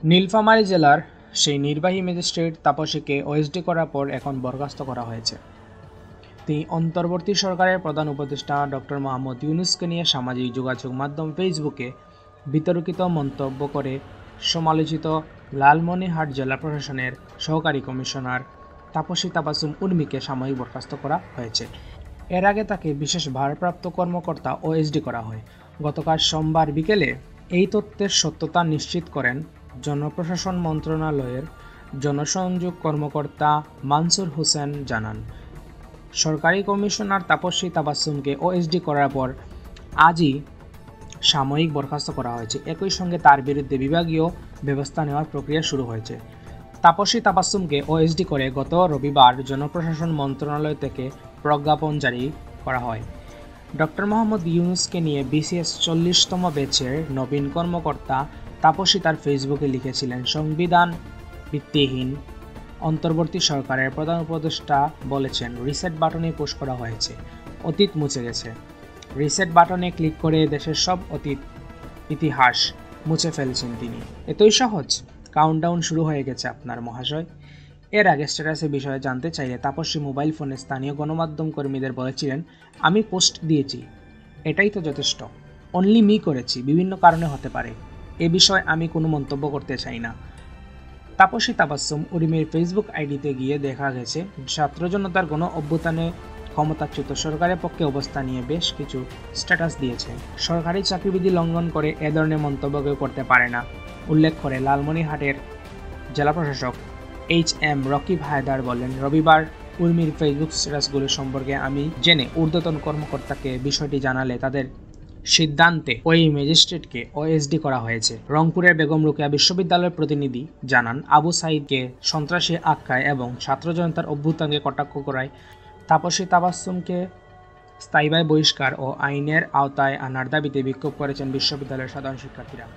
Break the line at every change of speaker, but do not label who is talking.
নীলফামারী জেলার সেই নির্বাহী ম্যাজিস্ট্রেট তাপসীকে ওএসডি করার পর এখন বরখাস্ত করা হয়েছে। তিনি অন্তর্বর্তী সরকারের প্রধান উপদেষ্টা ডক্টর মোহাম্মদ ইউনূসকে নিয়ে সামাজিক যোগাযোগ মাধ্যম ফেসবুকে বিতর্কিত মন্তব্য করে সমালোচিত লালমনিরহাট জেলা প্রশাসনের সহকারী কমিশনার তাপসী তাবাসসুম উর্মিকে সাময়িক বরখাস্ত করা হয়েছে। এর আগে তাকে বিশেষ ভারপ্রাপ্ত কর্মকর্তা ওএসডি করা হয়। গতকাল সোমবার বিকেলে এই তথ্যের সত্যতা নিশ্চিত করেন জনপ্রশাসন মন্ত্রণালয়ের জনসংযোগ কর্মকর্তা মানসুর হোসেন জানান, সরকারি কমিশনার তাপসী তাবাসসুমকে ওএসডি করার পর আজই সাময়িক বরখাস্ত করা হয়েছে। একই সঙ্গে তার বিরুদ্ধে বিভাগীয় ব্যবস্থা নেওয়ার প্রক্রিয়া শুরু হয়েছে। তাপসী তাবাসসুমকে ওএসডি করে গত রবিবার জনপ্রশাসন মন্ত্রণালয় থেকে প্রজ্ঞাপন জারি করা হয়। ডক্টর মোহাম্মদ ইউনূসকে নিয়ে বিসিএস 40তম ব্যাচের নবীন কর্মকর্তা তাপসী তার ফেসবুকে লিখেছিলেন, সংবিধান ভিত্তিহীন অন্তর্বর্তী সরকারের প্রধান উপদেষ্টা বলেছেন, রিসেট বাটনে পোস্ট করা হয়েছে, অতীত মুছে গেছে। রিসেট বাটনে ক্লিক করে দেশের সব অতীত ইতিহাস মুছে ফেলছেন তিনি। এতই সহজ? কাউন্টডাউন শুরু হয়ে গেছে আপনার মহাশয়। এর আগে স্ট্যাটাসের বিষয়ে জানতে চাইলে তাপসী মোবাইল ফোনে স্থানীয় গণমাধ্যম কর্মীদের বলেছিলেন, আমি পোস্ট দিয়েছি, এটাই তো যথেষ্ট। অনলি মি করেছি, বিভিন্ন কারণে হতে পারে, এ বিষয়ে আমি কোনো মন্তব্য করতে চাই না। তাপসী তাবাসসুম উর্মির ফেসবুক আইডিতে গিয়ে দেখা গেছে ছাত্র জনতার গণ অভ্যুত্থানে ক্ষমতাচ্যুত সরকারের পক্ষে অবস্থান নিয়ে বেশ কিছু স্ট্যাটাস দিয়েছে। সরকারি চাকরিবিধি লঙ্ঘন করে এ ধরনের মন্তব্য কেউ করতে পারে না উল্লেখ করে লালমনিরহাটের জেলা প্রশাসক HM রকিব হায়দার বলেন, রবিবার উর্মির ফেসবুক স্ট্যাটাসগুলো সম্পর্কে আমি জেনে ঊর্ধ্বতন কর্মকর্তাকে বিষয়টি জানালে তাদের সিদ্ধান্তে ওই ম্যাজিস্ট্রেটকে ওএসডি করা হয়েছে। রংপুরের বেগম রোকেয়া বিশ্ববিদ্যালয়ের প্রতিনিধি জানান, আবু সাঈদকে সন্ত্রাসী আখ্যায় এবং ছাত্র জনতার অভ্যুত্থানকে কটাক্ষ করায় তাপসী তাবাসসুমকে স্থায়ীভাবে বহিষ্কার ও আইনের আওতায় আনার দাবিতে বিক্ষোভ করেছেন বিশ্ববিদ্যালয়ের সাধারণ শিক্ষার্থীরা।